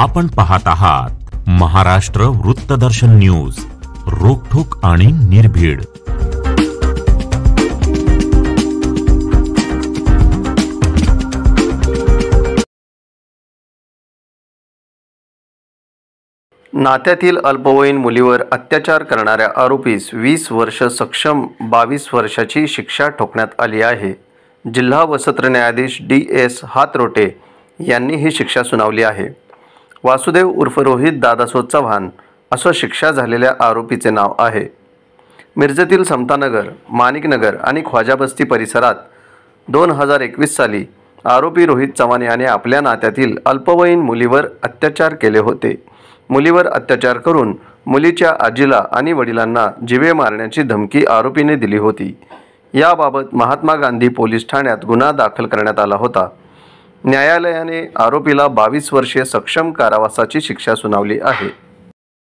आपण पाहत आहात महाराष्ट्र वृत्तदर्शन न्यूज, रोखठोक आणि निर्भीड। नात्यातील अल्पवयीन मुलीवर अत्याचार करणाऱ्या आरोपीस 20 वर्ष सक्षम 22 वर्षाची शिक्षा ठोकण्यात आली आहे। जिल्हा व सत्र न्यायाधीश DS हातरोटे यांनी ही शिक्षा सुनावली आहे। वासुदेव उर्फ रोहित दादासो चव्हाण असं शिक्षा झालेल्या आरोपीचे नाव आहे। मिरजेतील समतानगर, माणिकनगर आणि ख्वाजाबस्ती परिसरात 2021 साली आरोपी रोहित चव्हाण याने आपल्या नात्यातील अल्पवयीन मुलीवर अत्याचार केले होते। मुलीवर अत्याचार करून मुलीच्या आजीला आणि वडिलांना जीवे मारण्याची धमकी आरोपीने दिली होती। याबाबत महात्मा गांधी पोलीस ठाण्यात गुन्हा दाखल करण्यात आला होता। न्यायालयाने आरोपीला 22 वर्षीय सक्षम कारावासाची शिक्षा सुनावली आहे।